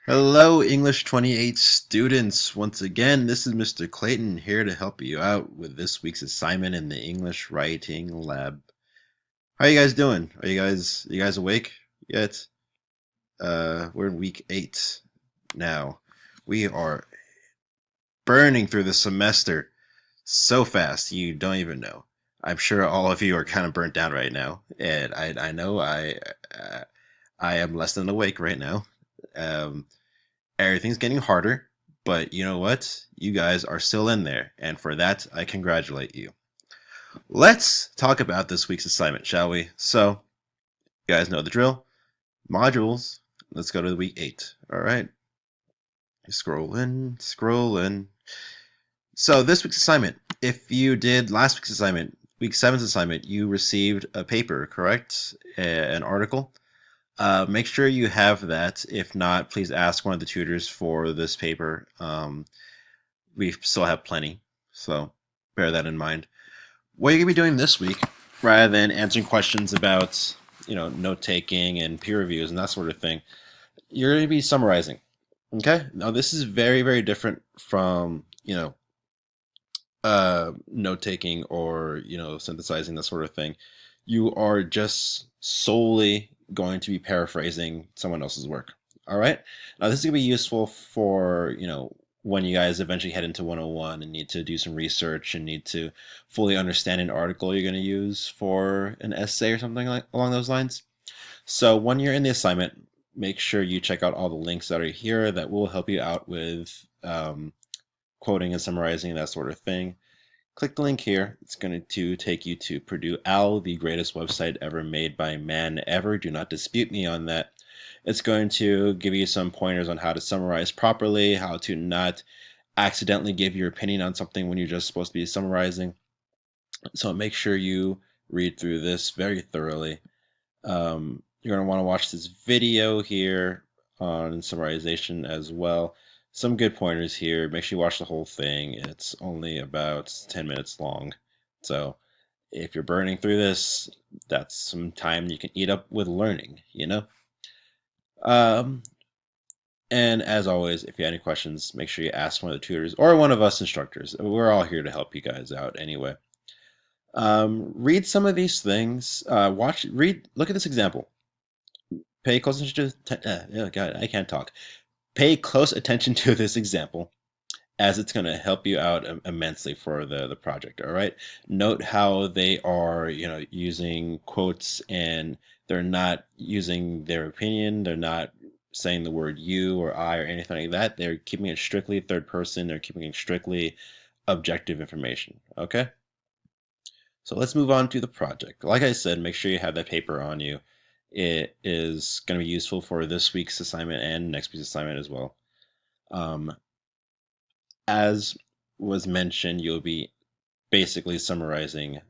Hello, English 28 students. Once again, this is Mr. Clayton here to help you out with this week's assignment in the English Writing Lab. How you guys doing? Are you guys awake yet? We're in week 8 now. We are burning through the semester so fast you don't even know. I'm sure all of you are kind of burnt down right now, and I know uh, I am less than awake right now. Um, Everything's getting harder, but you know what? You guys are still in there, and for that, I congratulate you. Let's talk about this week's assignment, shall we? So, you guys know the drill. Modules. Let's go to week 8. All right. Scrolling, scrolling. So, this week's assignment. If you did last week's assignment, week 7's assignment, you received a paper, correct? An article. Make sure you have that. If not, please ask one of the tutors for this paper. We still have plenty, so bear that in mind. What are you going to be doing this week, rather than answering questions about, note taking and peer reviews and that sort of thing? You're going to be summarizing. Okay. Now this is very, very different from note taking or synthesizing, that sort of thing. You are just solely going to be paraphrasing someone else's work. All right. Now this is going to be useful for when you guys eventually head into 101 and need to do some research and need to fully understand an article you're going to use for an essay or something like along those lines. So when you're in the assignment, make sure you check out all the links that are here that will help you out with quoting and summarizing, that sort of thing. Click the link here. It's going to take you to Purdue OWL, the greatest website ever made by man ever. Do not dispute me on that. It's going to give you some pointers on how to summarize properly, how to not accidentally give your opinion on something when you're just supposed to be summarizing. So make sure you read through this very thoroughly. You're going to want to watch this video here on summarization as well. Some good pointers here. Make sure you watch the whole thing. It's only about 10 minutes long. So if you're burning through this, that's some time you can eat up with learning. Um, and as always, if you have any questions, make sure you ask one of the tutors or one of us instructors. We're all here to help you guys out anyway. Read some of these things. Look at this example. Pay close attention to. Oh God, I can't talk. Pay close attention to this example, as it's going to help you out immensely for the project. All right. Note how they are, using quotes, and they're not using their opinion. They're not saying the word you or I or anything like that. They're keeping it strictly third person. They're keeping it strictly objective information. Okay. So let's move on to the project. Like I said, make sure you have that paper on you. It is going to be useful for this week's assignment and next week's assignment as well. As was mentioned, you'll be basically summarizing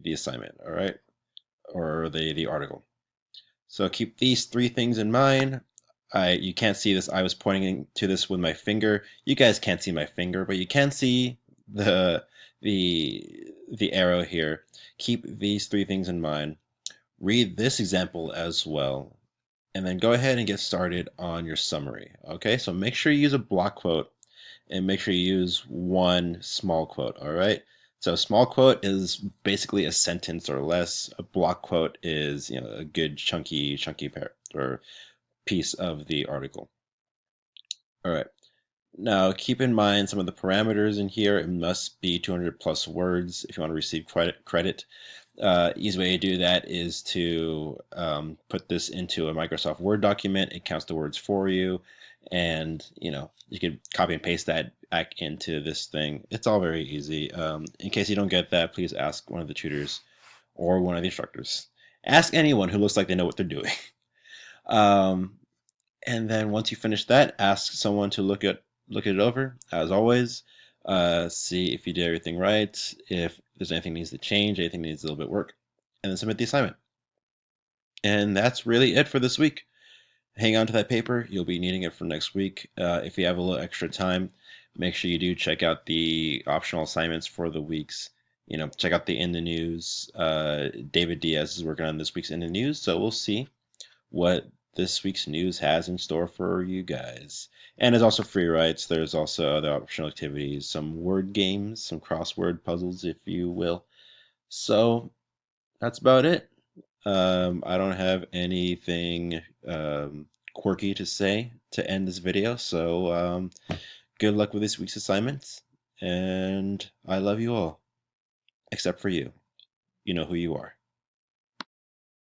the assignment, all right? Or the article. So keep these 3 things in mind. You can't see this. I was pointing to this with my finger. You guys can't see my finger, but you can see the arrow here. Keep these 3 things in mind. Read this example as well, and then go ahead and get started on your summary. Okay, so make sure you use a block quote and make sure you use one small quote. All right. So a small quote is basically a sentence or less. A block quote is a good chunky pair or piece of the article. All right. Now keep in mind some of the parameters in here. It must be 200 plus words if you want to receive credit. Easy way to do that is to put this into a Microsoft Word document. It counts the words for you, and you can copy and paste that back into this thing. It's all very easy. In case you don't get that, please ask one of the tutors or one of the instructors. Ask anyone who looks like they know what they're doing. Um, and then once you finish that, ask someone to look it over. As always, see if you did everything right, if there's anything needs to change, anything needs a little bit of work, and then submit the assignment. And that's really it for this week. Hang on to that paper. You'll be needing it for next week. If you have a little extra time, make sure you do check out the optional assignments for the weeks. Check out the In the News. David Diaz is working on this week's In the News, so we'll see what this week's news has in store for you guys. And there's also free writes. There's also other optional activities, some word games, some crossword puzzles, if you will. So that's about it. I don't have anything quirky to say to end this video. So good luck with this week's assignments. And I love you all, except for you. You know who you are.